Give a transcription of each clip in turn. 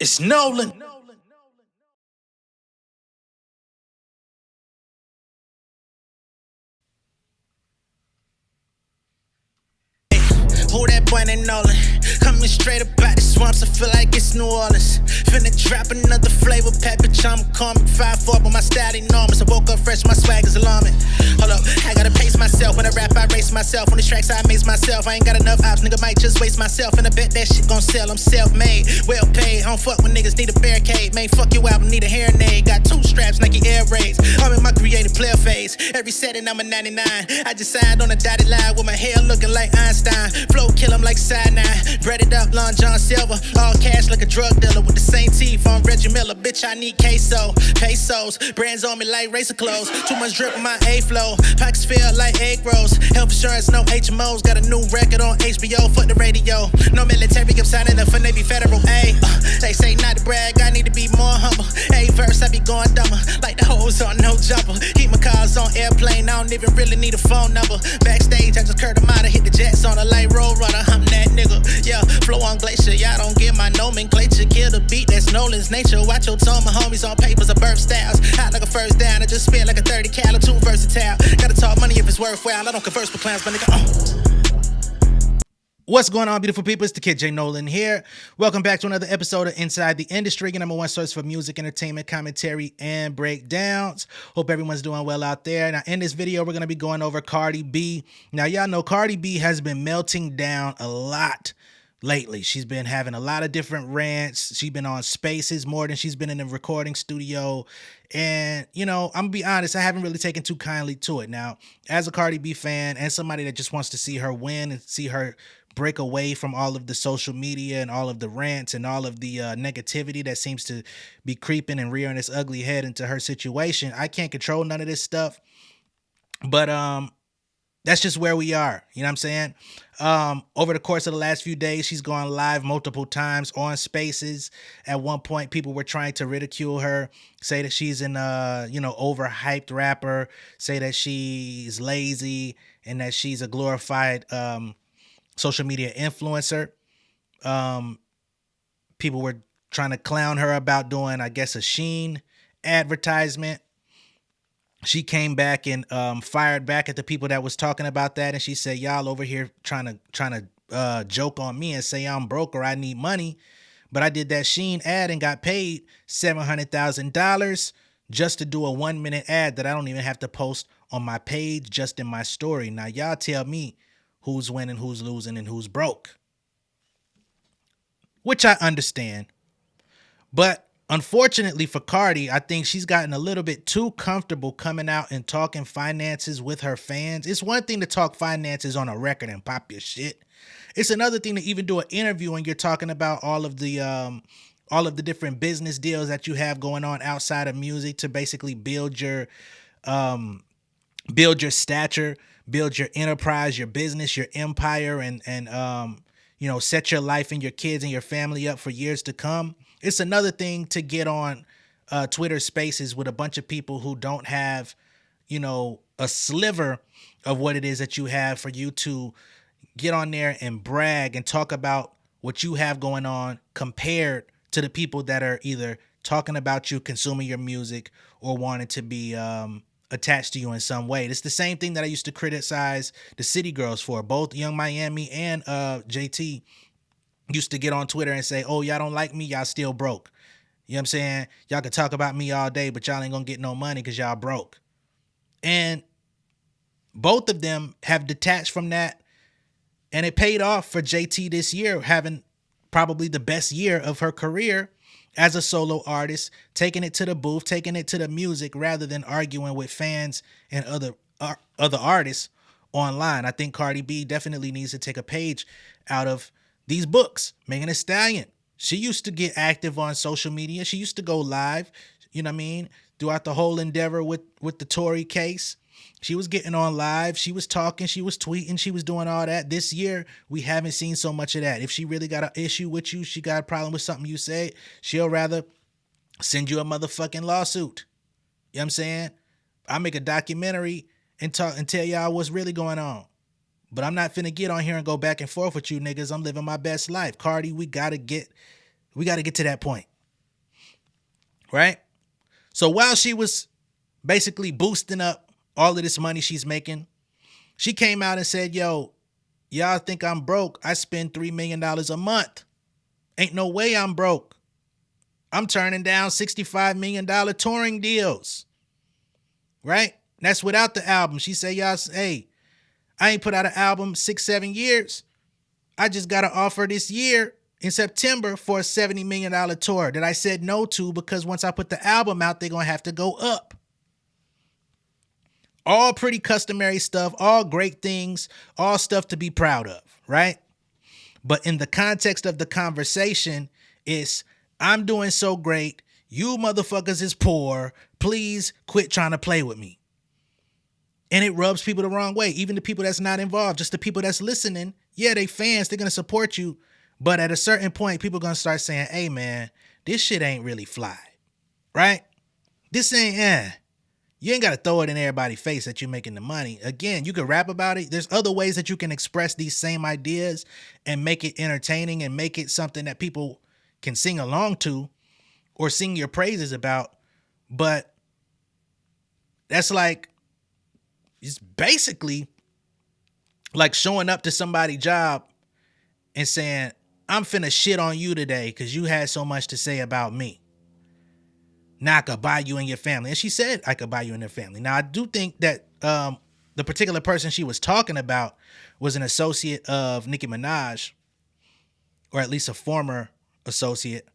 It's Nolan. Who that boy named Nolan? Coming straight up out the swamps, I feel like it's New Orleans. Finna drop another flavor pack, bitch, I'm a comic. 5'4", but my style enormous. I woke up fresh, my swag is alarming. Hold up, I gotta pace myself. When I rap, I race myself. On these tracks, I amaze myself. I ain't got enough ops, nigga might just waste myself. And I bet that shit gon' sell, I'm self-made, well paid. I don't fuck when niggas need a barricade. Man, fuck your album, need a hair aid. Got 2 straps, Nike Air Raids. I'm in my creative player phase. Every setting, I'm a 99. I just signed on a dotted line with my hair looking like Einstein. Flow kill 'em like cyanide. Bread it up, Long John Silver. All cash like a drug dealer with the same teeth on Reggie Miller. Bitch, I need queso, pesos. Brands on me like racer clothes. Too much drip on my A-flow. Pockets feel like egg rolls. Health insurance, no HMOs. Got a new record on HBO. Fuck the radio. No military, I'm signing up for Navy Federal. Ayy, they say not to brag. I need to be more humble. Hey, verse, I be going dumber. Like the hoes on no jumper. Keep my cars on airplane. I don't even really need a phone number. Backstage, I just curved them out. I hit the jets on a light road runner. I'm that nigga. Yeah, flow on glacier. Y'all don't get my nomenclature. Kill the beat, that's Nolan's nature. Watch your tone, my homies on papers of birth styles. Hot like a first down. I just spit like a 30 cal. Too versatile. Gotta talk money if it's worthwhile. I don't converse with clowns, but nigga, What's going on, beautiful people? It's the kid J Nolan here. Welcome back to another episode of Inside the Industry, your number one source for music, entertainment, commentary, and breakdowns. Hope everyone's doing well out there. Now, in this video, we're going to be going over Cardi B. Now, y'all know Cardi B has been melting down a lot lately. She's been having a lot of different rants. She's been on Spaces more than she's been in the recording studio. And, you know, I'm going to be honest, I haven't really taken too kindly to it. Now, as a Cardi B fan and somebody that just wants to see her win and see her break away from all of the social media and all of the rants and all of the negativity that seems to be creeping and rearing its ugly head into her situation, I can't control none of this stuff. But that's just where we are. You know what I'm saying? Over the course of the last few days, she's gone live multiple times on Spaces. At one point, people were trying to ridicule her, say that she's an overhyped rapper, say that she's lazy and that she's a glorified social media influencer. People were trying to clown her about doing, I guess, a Shein advertisement. She came back and fired back at the people that was talking about that, and she said, "Y'all over here trying to joke on me and say I'm broke or I need money, but I did that Shein ad and got paid $700,000 just to do a 1-minute ad that I don't even have to post on my page, just in my story. Now y'all tell me who's winning, who's losing, and who's broke." Which I understand. But unfortunately for Cardi, I think she's gotten a little bit too comfortable coming out and talking finances with her fans. It's one thing to talk finances on a record and pop your shit. It's another thing to even do an interview and you're talking about all of the different business deals that you have going on outside of music to basically build your stature, build your enterprise, your business, your empire, and set your life and your kids and your family up for years to come. It's another thing to get on Twitter Spaces with a bunch of people who don't have, a sliver of what it is that you have, for you to get on there and brag and talk about what you have going on compared to the people that are either talking about you, consuming your music, or wanting to be attached to you in some way. It's the same thing that I used to criticize the City Girls for. Both Young Miami and JT used to get on Twitter and say, "Oh, y'all don't like me, y'all still broke." You know what I'm saying? Y'all can talk about me all day, but y'all ain't gonna get no money because y'all broke. And both of them have detached from that, and it paid off for JT this year, having probably the best year of her career as a solo artist, taking it to the booth, taking it to the music, rather than arguing with fans and other artists online. I think Cardi B definitely needs to take a page out of these books. Megan Thee Stallion, she used to get active on social media. She used to go live, you know what I mean, throughout the whole endeavor with the Tory case. She was getting on live. She was talking. She was tweeting. She was doing all that. This year, we haven't seen so much of that. If she really got an issue with you, she got a problem with something you say, she'll rather send you a motherfucking lawsuit. You know what I'm saying? I make a documentary and talk and tell y'all what's really going on. But I'm not finna get on here and go back and forth with you niggas. I'm living my best life. Cardi, we gotta get to that point. right? So while she was basically boosting up all of this money she's making, she came out and said, yo, y'all think I'm broke? I spend $3 million a month. Ain't no way I'm broke. I'm turning down $65 million touring deals, right? That's without the album. She said, y'all, hey, I ain't put out an album 6-7 years. I just got an offer this year in September for a $70 million tour that I said no to because once I put the album out, they're going to have to go up. All pretty customary stuff, all great things, all stuff to be proud of, right? But in the context of the conversation, it's, I'm doing so great. You motherfuckers is poor. Please quit trying to play with me. And it rubs people the wrong way. Even the people that's not involved, just the people that's listening. Yeah, they fans, they're going to support you. But at a certain point, people are going to start saying, hey, man, this shit ain't really fly, right? This ain't, You ain't got to throw it in everybody's face that you're making the money. Again, you can rap about it. There's other ways that you can express these same ideas and make it entertaining and make it something that people can sing along to or sing your praises about. But that's like, it's basically like showing up to somebody's job and saying, I'm finna shit on you today because you had so much to say about me. Now I could buy you and your family. And she said I could buy you and your family. Now I do think that the particular person she was talking about was an associate of Nicki Minaj, or at least a former associate.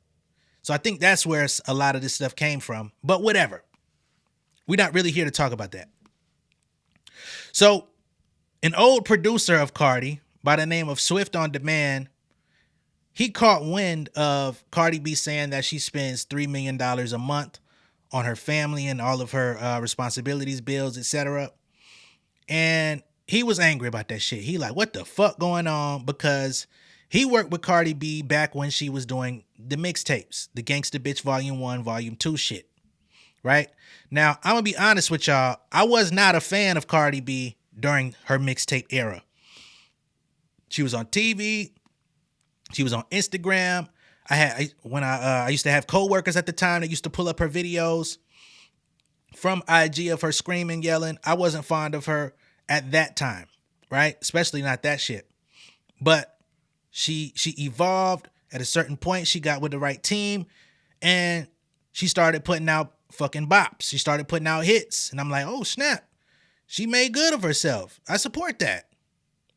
So I think that's where a lot of this stuff came from. But whatever. We're not really here to talk about that. So an old producer of Cardi by the name of SwiftOnDemand, he caught wind of Cardi B saying that she spends $3 million a month on her family and all of her responsibilities, bills, etc. And he was angry about that shit. He like, what the fuck going on? Because he worked with Cardi B back when she was doing the mixtapes, the Gangsta Bitch Volume 1, Volume 2 shit. Right? Now, I'm going to be honest with y'all. I was not a fan of Cardi B during her mixtape era. She was on TV. She was on Instagram. I used to have coworkers at the time that used to pull up her videos from IG of her screaming, yelling. I wasn't fond of her at that time, right? Especially not that shit. But she evolved. At a certain point, she got with the right team and she started putting out fucking bops. She started putting out hits. And I'm like, oh, snap. She made good of herself. I support that,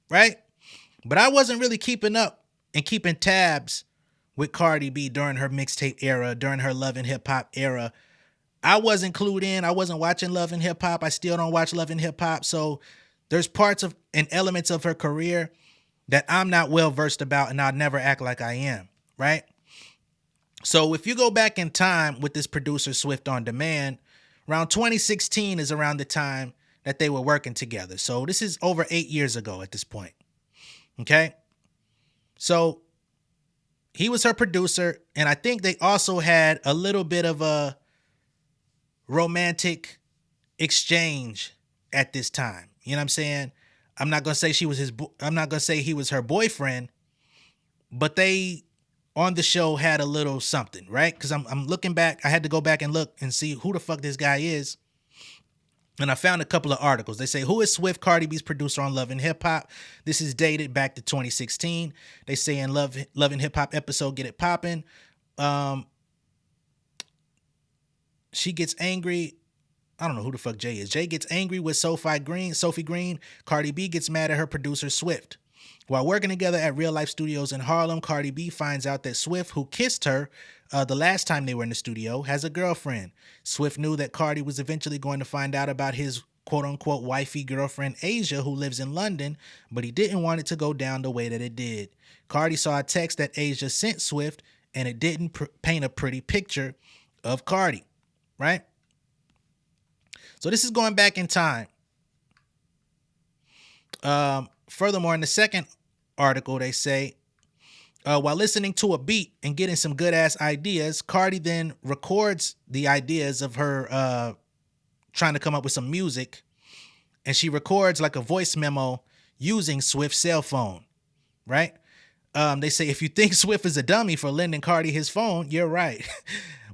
right? But I wasn't really keeping up and keeping tabs with Cardi B during her mixtape era, during her Love and Hip Hop era. I wasn't clued in. I wasn't watching Love and Hip Hop. I still don't watch Love and Hip Hop. So there's parts of and elements of her career that I'm not well versed about, and I'll never act like I am, right? So if you go back in time with this producer SwiftOnDemand, around 2016 is around the time that they were working together. So this is over 8 years ago at this point. Okay. So he was her producer, and I think they also had a little bit of a romantic exchange at this time. You know what I'm saying? I'm not going to say I'm not going to say he was her boyfriend, but they on the show had a little something, right? Because I'm looking back. I had to go back and look and see who the fuck this guy is. And I found a couple of articles. They say, who is Swift, Cardi B's producer on Love and Hip Hop? This is dated back to 2016. They say in Love and Hip Hop episode, Get It Poppin'. She gets angry. I don't know who the fuck Jay is. Jay gets angry with Sophie Green. Cardi B gets mad at her producer, Swift. While working together at Real Life Studios in Harlem, Cardi B finds out that Swift, who kissed her the last time they were in the studio, has a girlfriend. Swift knew that Cardi was eventually going to find out about his quote-unquote wifey girlfriend, Asia, who lives in London, but he didn't want it to go down the way that it did. Cardi saw a text that Asia sent Swift, and it didn't paint a pretty picture of Cardi, right? So this is going back in time. Furthermore, in the second article, they say, while listening to a beat and getting some good ass ideas, Cardi then records the ideas of her trying to come up with some music, and she records like a voice memo using Swift's cell phone, right? They say, if you think Swift is a dummy for lending Cardi his phone, you're right.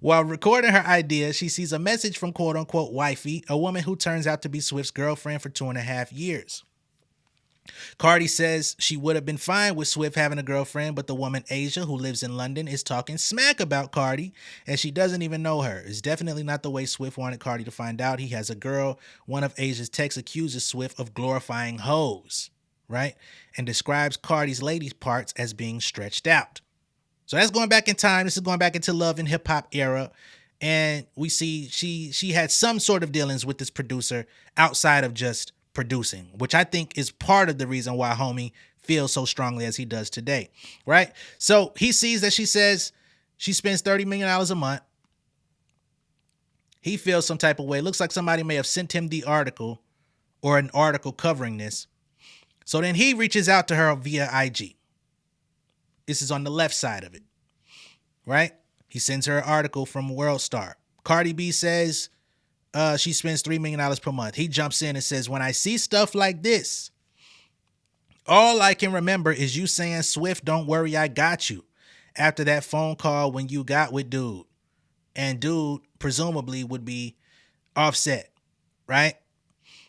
While recording her idea, she sees a message from quote unquote wifey, a woman who turns out to be Swift's girlfriend for 2.5 years. Cardi says she would have been fine with Swift having a girlfriend, but the woman Asia, who lives in London, is talking smack about Cardi, and she doesn't even know her. It's definitely not the way Swift wanted Cardi to find out he has a girl. One of Asia's texts accuses Swift of glorifying hoes, right? And describes Cardi's lady parts as being stretched out. So that's going back in time. This is going back into Love and Hip Hop era. And we see she had some sort of dealings with this producer outside of just producing, which I think is part of the reason why homie feels so strongly as he does today, right? So he sees that she says she spends $30 million a month. He feels some type of way. Looks like somebody may have sent him the article or an article covering this. So then he reaches out to her via IG. This is on the left side of it, right? He sends her an article from World Star. Cardi B says she spends $3 million per month. He jumps in and says, when I see stuff like this, all I can remember is you saying, Swift, don't worry, I got you. After that phone call when you got with dude. And dude presumably would be Offset, right?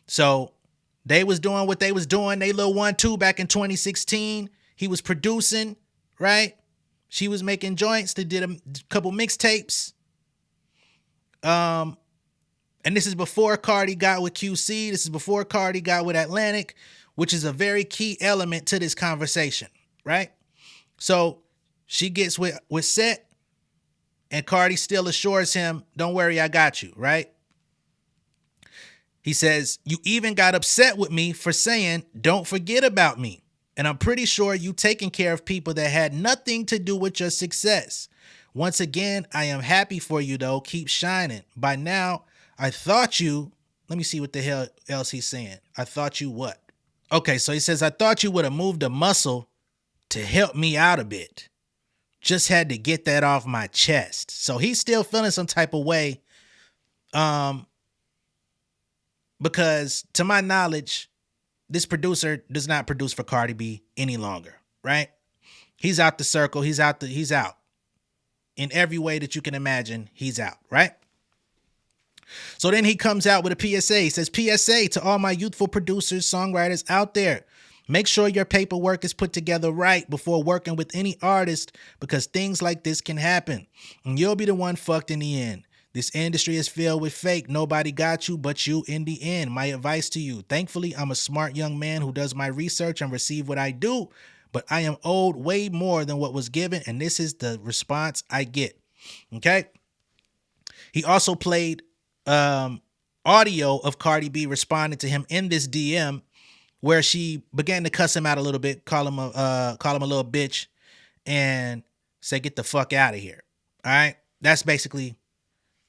So they was doing what they was doing. They little 1-2 back in 2016. He was producing, right? She was making joints. They did a couple mixtapes. And this is before Cardi got with QC. This is before Cardi got with Atlantic, which is a very key element to this conversation, right? So she gets with Set, and Cardi still assures him, don't worry, I got you, right? He says, you even got upset with me for saying, don't forget about me. And I'm pretty sure you taking care of people that had nothing to do with your success. Once again, I am happy for you though. Keep shining. By now, I thought you, let me see what the hell else he's saying. I thought you what? Okay, so he says, I thought you would have moved a muscle to help me out a bit. Just had to get that off my chest. So he's still feeling some type of way. Because to my knowledge, this producer does not produce for Cardi B any longer, right? He's out the circle. He's out. In every way that you can imagine, he's out, right? So then he comes out with a PSA. He says, PSA to all my youthful producers, songwriters out there. Make sure your paperwork is put together right before working with any artist, because things like this can happen. And you'll be the one fucked in the end. This industry is filled with fake. Nobody got you but you in the end. My advice to you. Thankfully, I'm a smart young man who does my research and receive what I do, but I am owed way more than what was given, and this is the response I get. Okay? He also played audio of Cardi B responding to him in this DM, where she began to cuss him out a little bit, call him a little bitch, and say, get the fuck out of here. All right? That's basically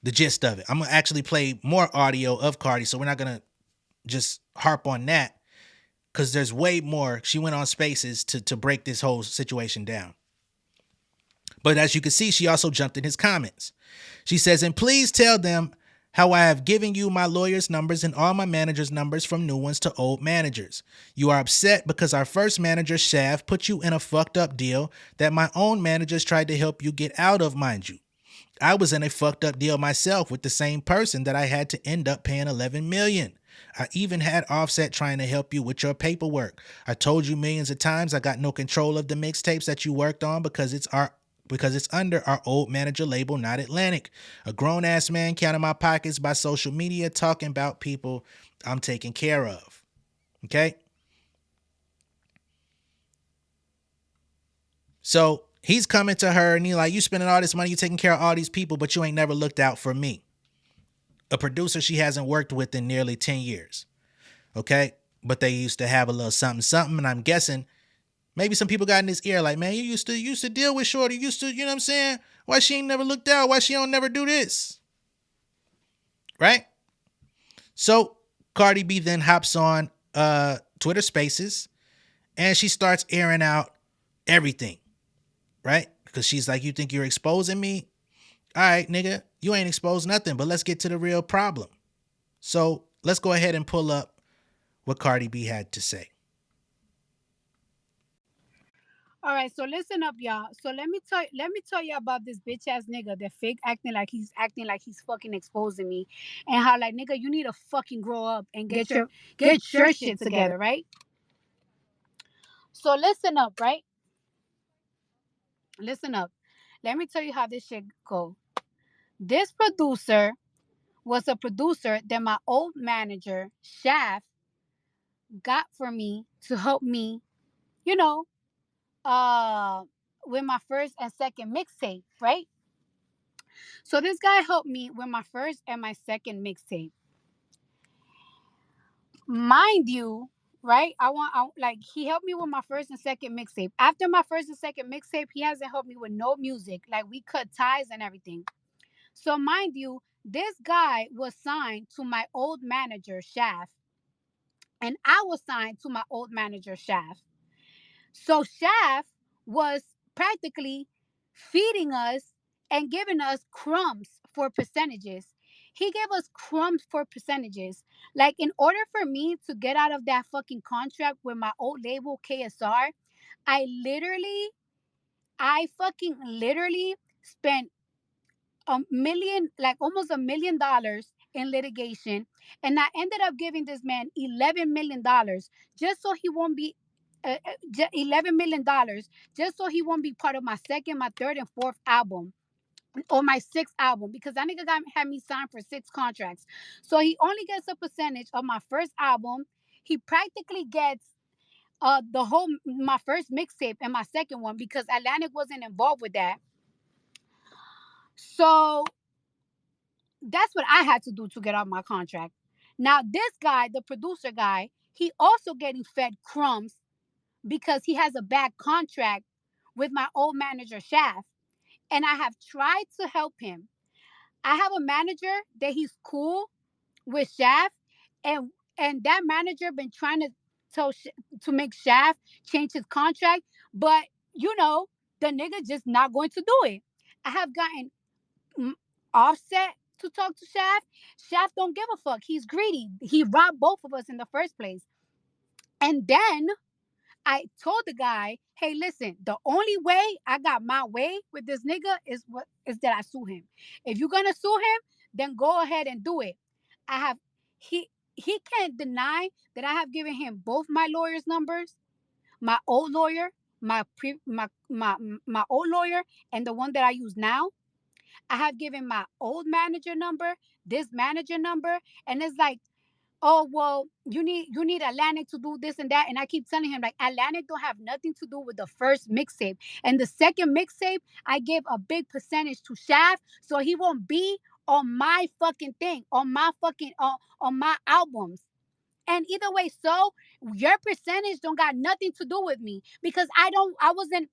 the gist of it. I'm going to actually play more audio of Cardi, so we're not going to just harp on that, because there's way more. She went on Spaces to break this whole situation down. But as you can see, she also jumped in his comments. She says, and please tell them how I have given you my lawyer's numbers and all my manager's numbers from new ones to old managers. You are upset because our first manager, Shaft, put you in a fucked up deal that my own managers tried to help you get out of, mind you. I was in a fucked up deal myself with the same person that I had to end up paying $11 million. I even had Offset trying to help you with your paperwork. I told you millions of times I got no control of the mixtapes that you worked on because it's under our old manager label, not Atlantic. A grown-ass man counting my pockets by social media, talking about people I'm taking care of. Okay? So he's coming to her and he's like, you spending all this money, you taking care of all these people, but you ain't never looked out for me. A producer she hasn't worked with in nearly 10 years. Okay? But they used to have a little something, and I'm guessing maybe some people got in his ear like, man, you used to deal with Shorty, you know what I'm saying? Why she ain't never looked out? Why she don't never do this? Right? So Cardi B then hops on Twitter Spaces and she starts airing out everything. Right? Because she's like, you think you're exposing me? All right, nigga, you ain't exposed nothing, but let's get to the real problem. So let's go ahead and pull up what Cardi B had to say. All right, so listen up, y'all. So let me tell you about this bitch ass nigga that fake acting like he's fucking exposing me, and how like nigga, you need to fucking grow up and get your shit together, right? So listen up, right? Listen up. Let me tell you how this shit go. This producer was a producer that my old manager Shaft got for me to help me, you know, uh, with my first and second mixtape, right? So this guy helped me with my first and my second mixtape. Mind you, right? Like he helped me with my first and second mixtape. After my first and second mixtape, he hasn't helped me with no music. Like we cut ties and everything. So mind you, this guy was signed to my old manager Shaft, and I was signed to my old manager Shaft. So Shaft was practically feeding us and giving us crumbs for percentages. He gave us crumbs for percentages. Like in order for me to get out of that fucking contract with my old label KSR, I literally, I fucking literally spent a million, like almost $1 million in litigation, and I ended up giving this man $11 million just so he won't be $11 million just so he won't be part of my second, my third, and fourth album, or my sixth album, because that nigga had me signed for 6 contracts. So he only gets a percentage of my first album. He practically gets the whole my first mixtape and my second one because Atlantic wasn't involved with that. So that's what I had to do to get off my contract. Now this guy, the producer guy, he also getting fed crumbs because he has a bad contract with my old manager Shaft, and I have tried to help him. I have a manager that he's cool with Shaft, and that manager been trying to to make Shaft change his contract, but you know the nigga just not going to do it. I have gotten mm, Offset to talk to Shaft. Shaft don't give a fuck. He's greedy. He robbed both of us in the first place. And then I told the guy, "Hey, listen. The only way I got my way with this nigga is that I sue him. If you're gonna sue him, then go ahead and do it. I have he can't deny that I have given him both my lawyer's numbers, my old lawyer, my old lawyer, and the one that I use now. I have given my old manager number, this manager number, and it's like, oh well, you need Atlantic to do this and that, and I keep telling him like Atlantic don't have nothing to do with the first mixtape, and the second mixtape I gave a big percentage to Shaft, so he won't be on my fucking thing, on my fucking on my albums. And either way, so your percentage don't got nothing to do with me because I wasn't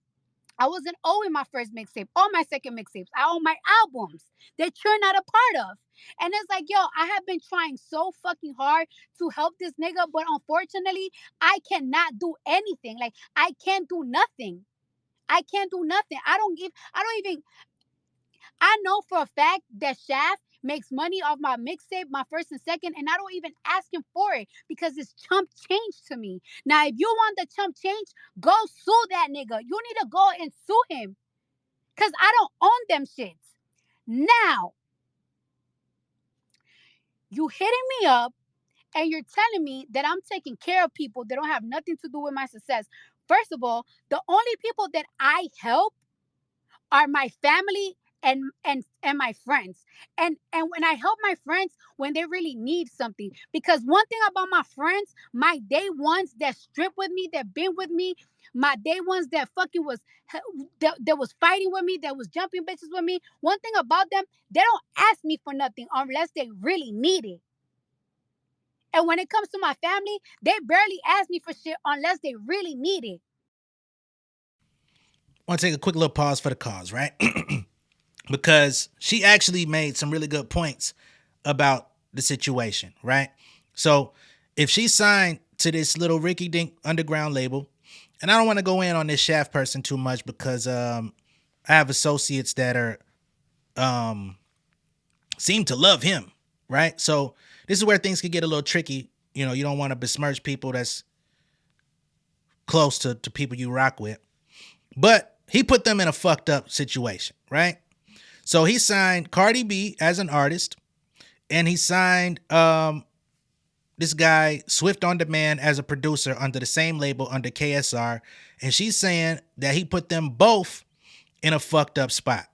owing my first mixtape or my second mixtapes. I own my albums that you're not a part of. And it's like, yo, I have been trying so fucking hard to help this nigga, but unfortunately, I cannot do anything. Like, I can't do nothing. I can't do nothing. I don't even, I know for a fact that Shaft makes money off my mixtape, my first and second, and I don't even ask him for it because it's chump change to me. Now, if you want the chump change, go sue that nigga. You need to go and sue him because I don't own them shits. Now, you hitting me up and you're telling me that I'm taking care of people that don't have nothing to do with my success. First of all, the only people that I help are my family and my friends. And when I help my friends when they really need something. Because one thing about my friends, my day ones that strip with me, that been with me, my day ones that fucking was that was fighting with me, that was jumping bitches with me. One thing about them, they don't ask me for nothing unless they really need it. And when it comes to my family, they barely ask me for shit unless they really need it. I want to take a quick little pause for the cause, right? Because she actually made some really good points about the situation, right? So if she signed to this little Ricky Dink underground label, and I don't want to go in on this Shaft person too much because I have associates that are um seem to love him, right? So this is where things can get a little tricky. You know, you don't want to besmirch people that's close to people you rock with. But he put them in a fucked up situation, right? So he signed Cardi B as an artist, and he signed this guy SwiftOnDemand as a producer under the same label under KSR, and she's saying that he put them both in a fucked up spot.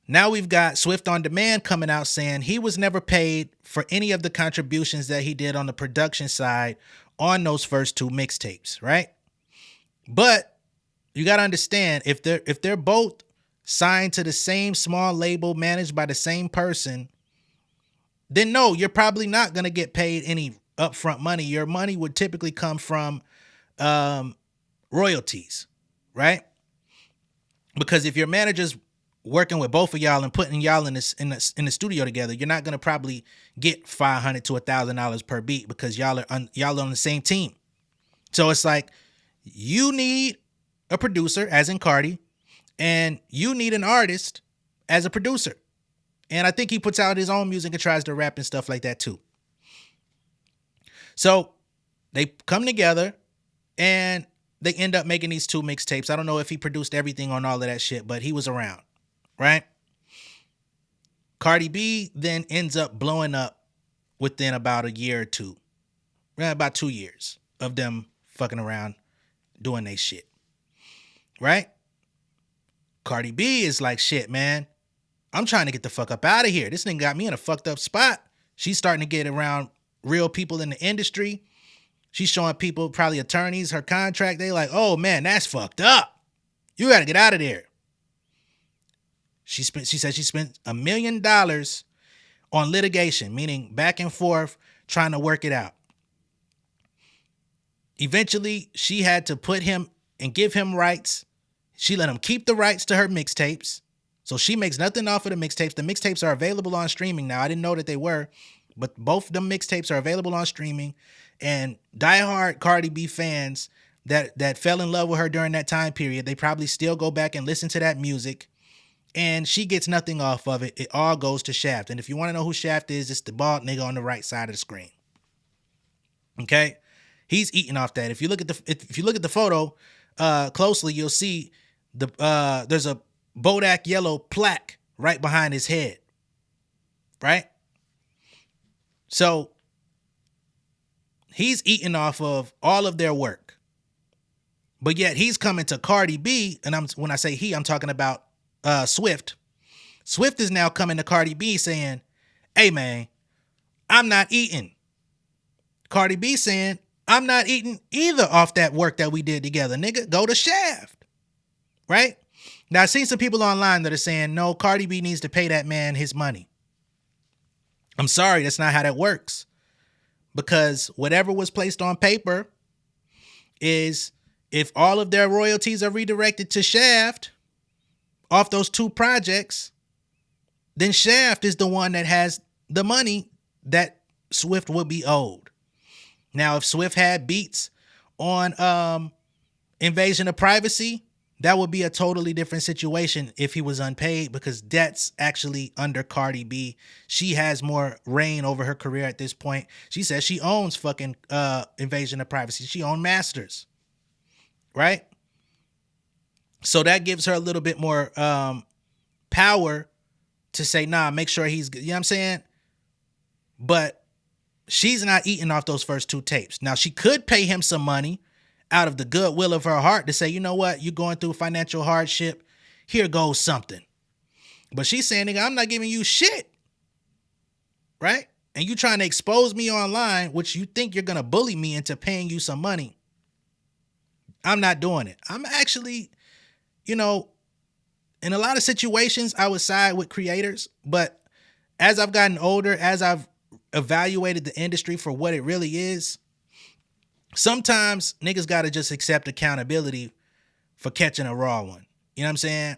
Now we've got SwiftOnDemand coming out saying he was never paid for any of the contributions that he did on the production side on those first two mixtapes, right? But you got to understand, if they're both signed to the same small label managed by the same person, then no, you're probably not going to get paid any upfront money. Your money would typically come from royalties, right? Because if your manager's working with both of y'all and putting y'all in the studio together, you're not going to probably get $500 to $1,000 per beat because y'all are on the same team. So it's like, you need a producer, as in Cardi, and you need an artist as a producer. And I think he puts out his own music and tries to rap and stuff like that too. So they come together and they end up making these two mixtapes. I don't know if he produced everything on all of that shit, but he was around, right? Cardi B then ends up blowing up within about a year or two. About 2 years of them fucking around doing they shit, right? Cardi B is like, shit, man, I'm trying to get the fuck up out of here. This nigga got me in a fucked up spot. She's starting to get around real people in the industry. She's showing people, probably attorneys, her contract. They like, oh man, that's fucked up. You got to get out of there. She said she spent $1 million on litigation, meaning back and forth, trying to work it out. Eventually, she had to put him and give him rights. She let him keep the rights to her mixtapes. So she makes nothing off of the mixtapes. The mixtapes are available on streaming now. I didn't know that they were, but both of them mixtapes are available on streaming. And diehard Cardi B fans that fell in love with her during that time period, they probably still go back and listen to that music. And she gets nothing off of it. It all goes to Shaft. And if you want to know who Shaft is, it's the bald nigga on the right side of the screen. Okay? He's eating off that. If you look at the photo closely, you'll see there's a Bodak yellow plaque right behind his head. Right? So he's eating off of all of their work. But yet he's coming to Cardi B, and when I say he, I'm talking about Swift. Swift is now coming to Cardi B saying, hey man, I'm not eating. Cardi B saying, I'm not eating either off that work that we did together. Nigga, go to Shaft. Right? Now, I've seen some people online that are saying, no, Cardi B needs to pay that man his money. I'm sorry, that's not how that works. Because whatever was placed on paper is, if all of their royalties are redirected to Shaft off those two projects, then Shaft is the one that has the money that Swift would be owed. Now, if Swift had beats on Invasion of Privacy, that would be a totally different situation if he was unpaid, because that's actually under Cardi B. She has more reign over her career at this point. She says she owns fucking Invasion of Privacy. She owns masters, right? So that gives her a little bit more power to say, nah, make sure he's good. You know what I'm saying? But she's not eating off those first two tapes. Now, she could pay him some money out of the goodwill of her heart to say, you know what, you're going through financial hardship. Here goes something. But she's saying, nigga, I'm not giving you shit. Right? And you trying to expose me online, which you think you're going to bully me into paying you some money. I'm not doing it. I'm actually, in a lot of situations, I would side with creators. But as I've gotten older, as I've evaluated the industry for what it really is, sometimes niggas got to just accept accountability for catching a raw one. You know what I'm saying?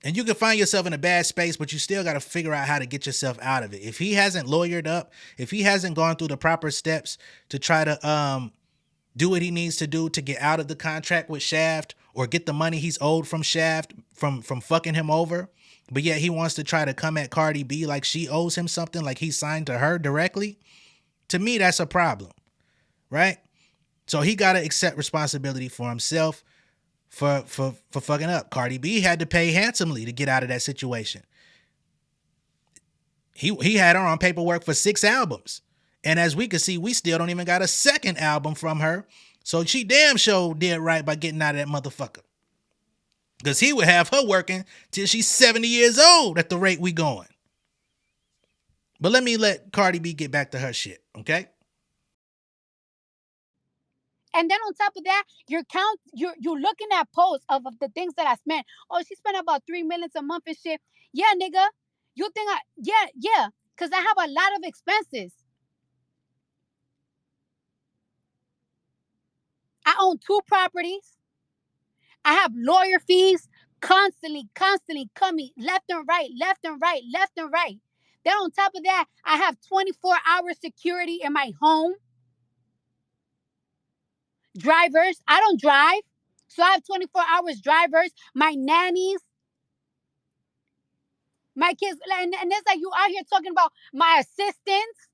And you can find yourself in a bad space, but you still got to figure out how to get yourself out of it. If he hasn't lawyered up, if he hasn't gone through the proper steps to try to do what he needs to do to get out of the contract with Shaft, or get the money he's owed from Shaft from fucking him over, but yet he wants to try to come at Cardi B like she owes him something, like he's signed to her directly, to me, that's a problem, right? So he got to accept responsibility for himself, for fucking up. Cardi B had to pay handsomely to get out of that situation. He had her on paperwork for 6 albums. And as we can see, we still don't even got a second album from her. So she damn sure did right by getting out of that motherfucker. Because he would have her working till she's 70 years old at the rate we going. But let Cardi B get back to her shit, okay? And then on top of that, you're looking at posts of the things that I spent. Oh, she spent about $3 million a month and shit. Yeah, nigga. You think yeah. Cause I have a lot of expenses. I own 2 properties. I have lawyer fees constantly coming left and right. Then on top of that, I have 24-hour security in my home. Drivers. I don't drive. So I have 24 hours drivers, my nannies, my kids. And it's like you out here talking about my assistants,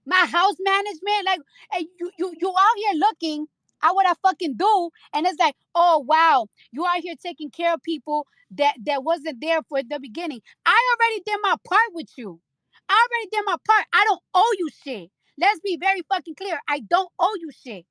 my house management. Like, and you out here looking at what I fucking do. And it's like, oh, wow, you out here taking care of people that wasn't there for the beginning. I already did my part with you. I already did my part. I don't owe you shit. Let's be very fucking clear. I don't owe you shit.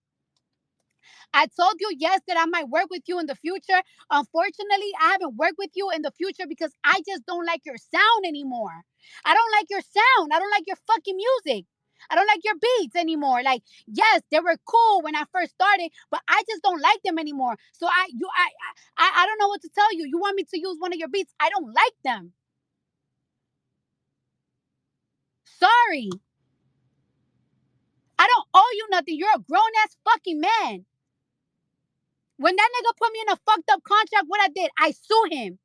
I told you, yes, that I might work with you in the future. Unfortunately, I haven't worked with you in the future because I just don't like your sound anymore. I don't like your sound. I don't like your fucking music. I don't like your beats anymore. Like, yes, they were cool when I first started, but I just don't like them anymore. So I don't know what to tell you. You want me to use one of your beats? I don't like them. Sorry. I don't owe you nothing. You're a grown ass fucking man. When that nigga put me in a fucked up contract, what I did, I sued him.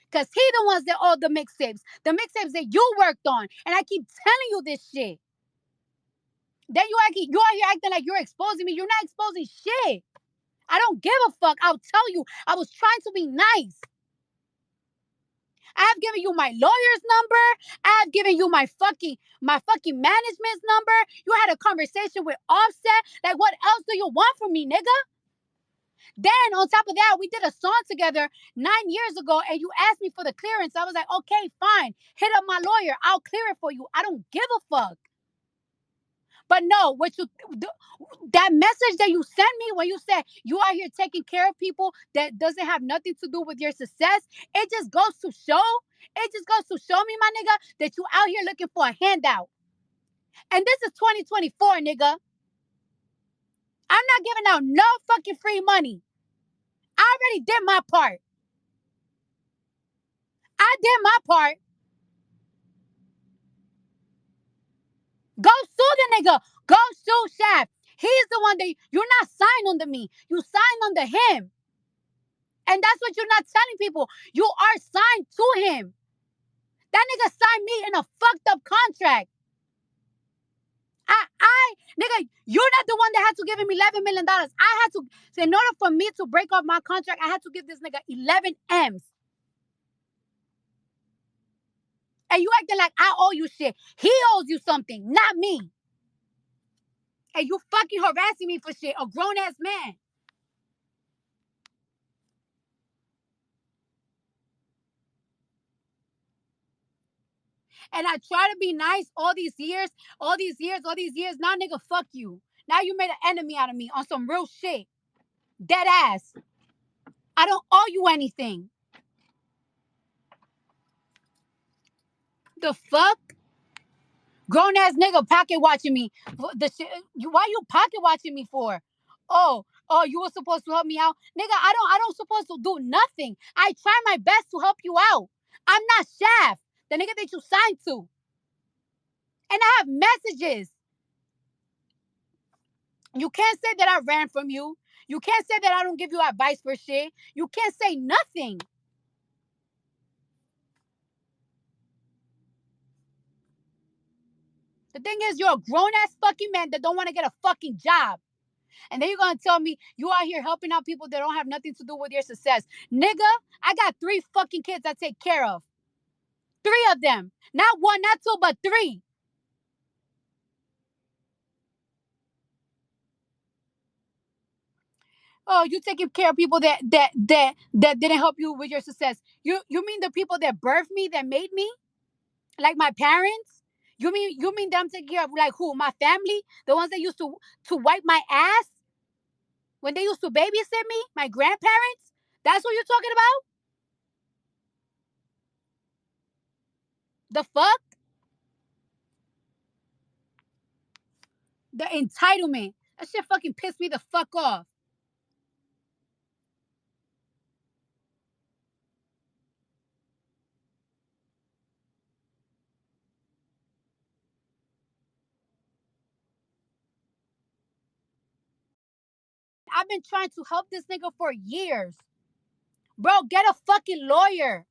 Because he the ones that owe the mixtapes. The mixtapes that you worked on. And I keep telling you this shit. Then you are here acting like you're exposing me. You're not exposing shit. I don't give a fuck. I'll tell you. I was trying to be nice. I have given you my lawyer's number. I have given you my fucking management's number. You had a conversation with Offset. Like, what else do you want from me, nigga? Then on top of that, we did a song together 9 years ago, and you asked me for the clearance. I was like, okay, fine. Hit up my lawyer. I'll clear it for you. I don't give a fuck. But no, that message that you sent me when you said you are here taking care of people that doesn't have nothing to do with your success, it just goes to show. It just goes to show me, my nigga, that you out here looking for a handout. And this is 2024, nigga. I'm not giving out no fucking free money. I already did my part. I did my part. Go sue the nigga. Go sue Shaft. He's the one that you're not signed under me. You signed under him. And that's what you're not telling people. You are signed to him. That nigga signed me in a fucked up contract. Nigga, you're not the one that had to give him $11 million. I had to, so in order for me to break off my contract, I had to give this nigga 11 M's. And you acting like I owe you shit. He owes you something, not me. And you fucking harassing me for shit, a grown-ass man. And I try to be nice all these years. Now, nigga, fuck you. Now you made an enemy out of me on some real shit. Dead ass. I don't owe you anything. The fuck? Grown ass nigga pocket watching me. The shit. Why you pocket watching me for? Oh, you were supposed to help me out, nigga. I don't supposed to do nothing. I try my best to help you out. I'm not Shaft, the nigga that you signed to, and I have messages. You can't say that I ran from you. You can't say that I don't give you advice for shit. You can't say nothing. The thing is, you're a grown ass fucking man that don't want to get a fucking job. And then you're going to tell me you out here helping out people that don't have nothing to do with your success. Nigga, I got 3 fucking kids I take care of. 3 of them. Not 1, not 2, but 3. Oh, you taking care of people that didn't help you with your success. You mean the people that birthed me, that made me, like my parents? You mean them taking care of, like, who? My family, the ones that used to wipe my ass when they used to babysit me, my grandparents. That's what you're talking about? The fuck? The entitlement. That shit fucking pissed me the fuck off. I've been trying to help this nigga for years. Bro, get a fucking lawyer.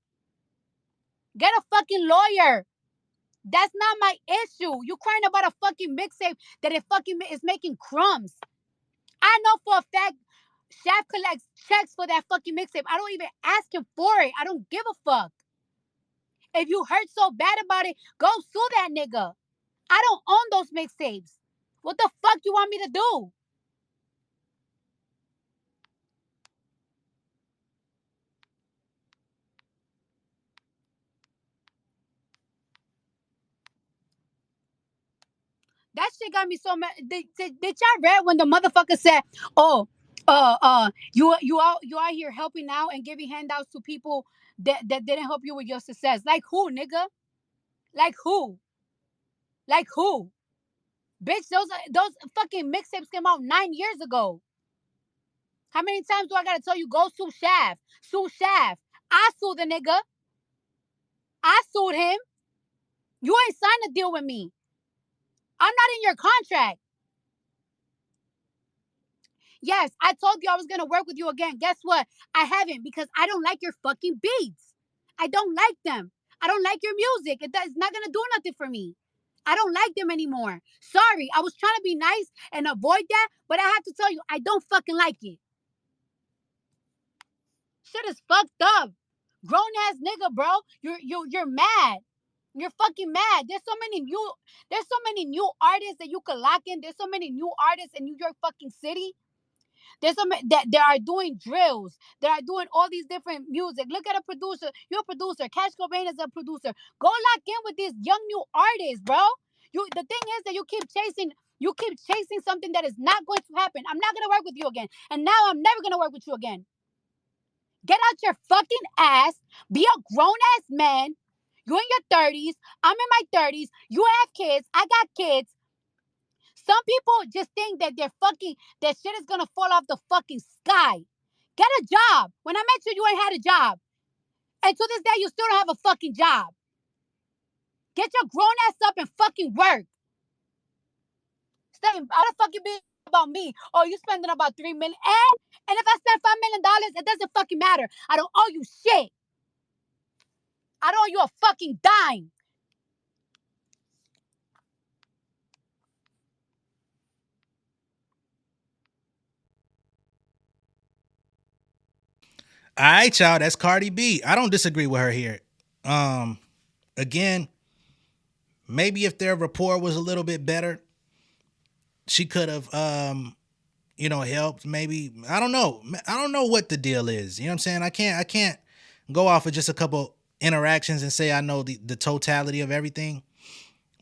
Get a fucking lawyer. That's not my issue. You crying about a fucking mixtape that it fucking is making crumbs. I know for a fact Shaft collects checks for that fucking mixtape. I don't even ask him for it. I don't give a fuck. If you hurt so bad about it, go sue that nigga. I don't own those mixtapes. What the fuck you want me to do? That shit got me so mad. Did y'all read when the motherfucker said, "Oh, you out here helping out and giving handouts to people that didn't help you with your success? Like who, nigga? Like who? Like who? Bitch, those fucking mixtapes came out 9 years ago. How many times do I gotta tell you go sue Shaft? Sue Shaft. I sued the nigga. I sued him. You ain't signed a deal with me. I'm not in your contract. Yes, I told you I was gonna work with you again. Guess what? I haven't, because I don't like your fucking beats. I don't like them. I don't like your music. It's not gonna do nothing for me. I don't like them anymore. Sorry, I was trying to be nice and avoid that, but I have to tell you, I don't fucking like it. Shit is fucked up. Grown ass nigga, bro. You're mad. You're fucking mad. There's so many new artists that you could lock in. There's so many new artists in New York fucking city. There's some that they are doing drills. They are doing all these different music. Look at a producer. You're a producer. Cash Cobain is a producer. Go lock in with these young new artists, bro. The thing is that you keep chasing something that is not going to happen. I'm not gonna work with you again. And now I'm never gonna work with you again. Get out your fucking ass. Be a grown ass man. You're in your 30s. I'm in my 30s. You have kids. I got kids. Some people just think that that shit is gonna fall off the fucking sky. Get a job. When I met you, you ain't had a job. And to this day, you still don't have a fucking job. Get your grown ass up and fucking work. Stay out of fucking be about me. Oh, you spending about 3 million. And if I spend $5 million, it doesn't fucking matter. I don't owe you shit. I don't owe you a fucking dime. All right, y'all. That's Cardi B. I don't disagree with her here. Um, Again, maybe if their rapport was a little bit better, she could have, helped. Maybe I don't know. I don't know what the deal is. You know what I'm saying? I can't go off of just a couple interactions and say I know the totality of everything.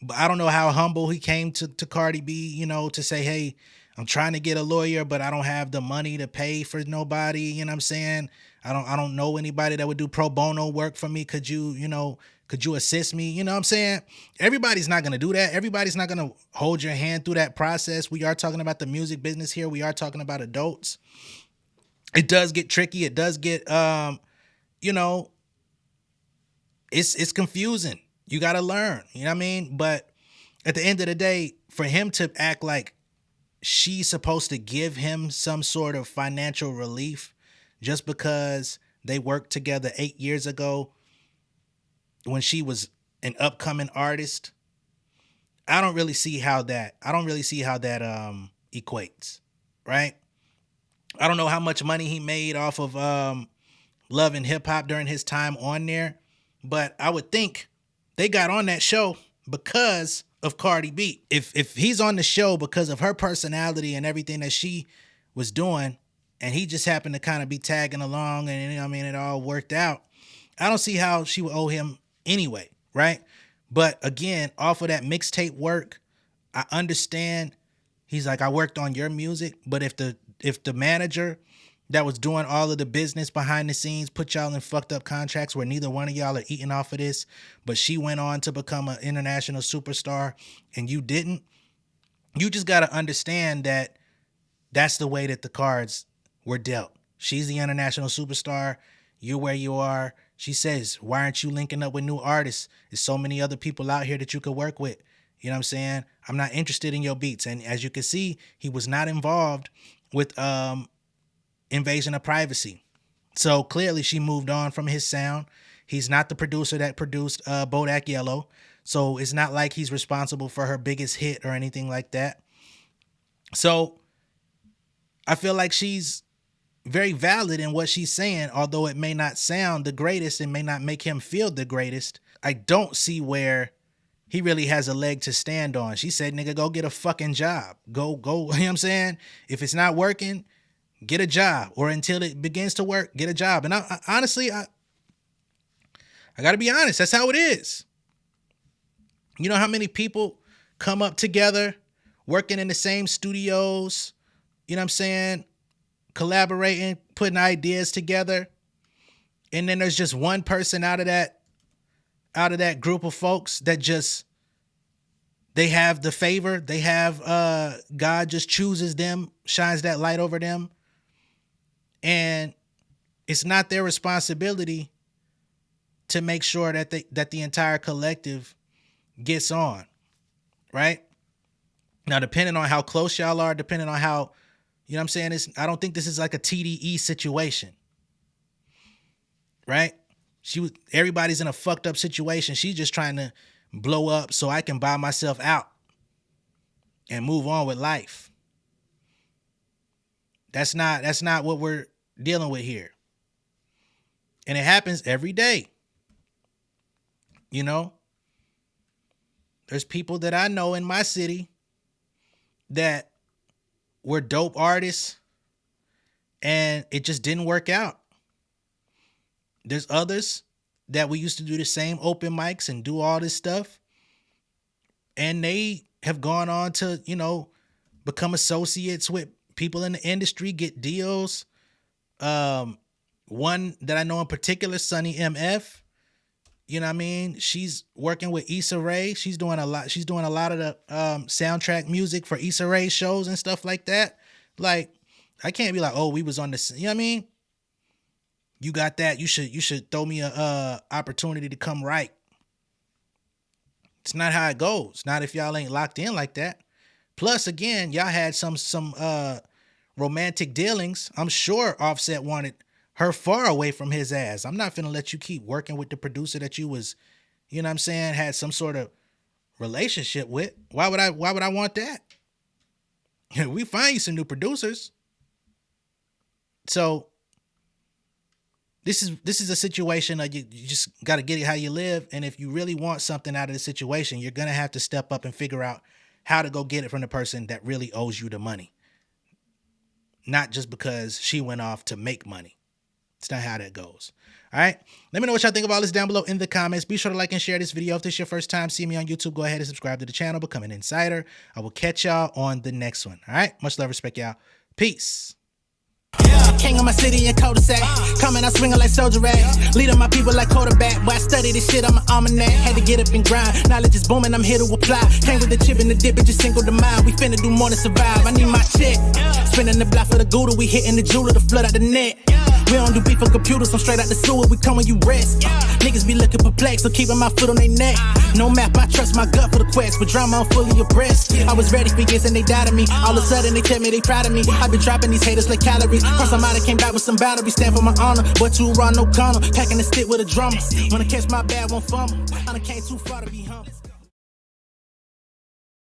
But I don't know how humble he came to Cardi B, to say, hey, I'm trying to get a lawyer, but I don't have the money to pay for nobody. You know what I'm saying? I don't know anybody that would do pro bono work for me. Could you assist me? You know what I'm saying? Everybody's not gonna do that. Everybody's not gonna hold your hand through that process. We are talking about the music business here. We are talking about adults. It does get tricky. It does get you know, it's confusing. You gotta learn. You know what I mean? But at the end of the day, for him to act like she's supposed to give him some sort of financial relief just because they worked together 8 years ago when she was an upcoming artist, I don't really see how that equates, right? I don't know how much money he made off of Love and Hip Hop during his time on there, but I would think they got on that show because of Cardi B. If he's on the show because of her personality and everything that she was doing, and he just happened to kind of be tagging along, and I mean, it all worked out. I don't see how she would owe him anyway, right? But again, off of that mixtape work, I understand. He's like, I worked on your music, but if the manager that was doing all of the business behind the scenes put y'all in fucked up contracts where neither one of y'all are eating off of this, but she went on to become an international superstar and you didn't, you just got to understand that that's the way that the cards were dealt. She's the international superstar. You're where you are. She says, why aren't you linking up with new artists? There's so many other people out here that you could work with. You know what I'm saying? I'm not interested in your beats. And as you can see, he was not involved with invasion of privacy. So clearly she moved on from his sound. He's not the producer that produced Bodak Yellow. So it's not like he's responsible for her biggest hit or anything like that. So I feel like she's very valid in what she's saying, although it may not sound the greatest and may not make him feel the greatest. I don't see where he really has a leg to stand on. She said, nigga, go get a fucking job. Go, you know what I'm saying? If it's not working, get a job, or until it begins to work, get a job. And I honestly, I got to be honest, that's how it is. You know how many people come up together, working in the same studios, you know what I'm saying, collaborating, putting ideas together, and then there's just one person out of that group of folks that just, they have the favor, they have God just chooses them, shines that light over them, and it's not their responsibility to make sure that the entire collective gets on, right? Now, depending on how close y'all are, depending on how, you know what I'm saying, I don't think this is like a TDE situation, right? Everybody's in a fucked up situation. She's just trying to blow up so I can buy myself out and move on with life. That's not what we're dealing with here. And it happens every day. You know, there's people that I know in my city that were dope artists and it just didn't work out. There's others that we used to do the same open mics and do all this stuff, and they have gone on to, you know, become associates with people in the industry, get deals. One that I know in particular, Sunny MF, you know what I mean? She's working with Issa Rae. She's doing a lot. She's doing a lot of the soundtrack music for Issa Rae shows and stuff like that. Like, I can't be like, oh, we was on the, you know what I mean? You got that. You should throw me a opportunity to come right. It's not how it goes. Not if y'all ain't locked in like that. Plus, again, y'all had some romantic dealings. I'm sure Offset wanted her far away from his ass. I'm not finna let you keep working with the producer that you was, you know what I'm saying, had some sort of relationship with. Why would I want that? We find you some new producers. So this is a situation that you just got to get it how you live. And if you really want something out of the situation, you're going to have to step up and figure out how to go get it from the person that really owes you the money. Not just because she went off to make money. It's not how that goes. All right. Let me know what y'all think of all this down below in the comments. Be sure to like and share this video. If this is your first time seeing me on YouTube, go ahead and subscribe to the channel. Become an insider. I will catch y'all on the next one. All right. Much love, respect, y'all. Peace. Yeah, king of my city and cul-de-sac. Coming out swinging like soldier rag. Leading my people like quarterback. Boy, I study this shit, I'm an almanac. Had to get up and grind. Knowledge is booming, I'm here to apply. Came with the chip and the dip, it just single the mind. We finna do more than survive. I need my check. Spinning the block for the Gouda. We hitting the jeweler to flood out the net. We don't do beef for computers, I'm straight out the sewer. We come when you rest. Niggas be looking perplexed, so keeping my foot on their neck. No map, I trust my gut for the quest. With drama, I'm fully abreast. I was ready for years and they died of me. All of a sudden they tell me they proud of me. I been dropping these haters like calories. Cross them out, I came back with some boundaries. Stand for my honor, but too raw, no corner. Packing the stick with a drummer. Wanna catch my bad, won't fumble. I done came too far to be humble.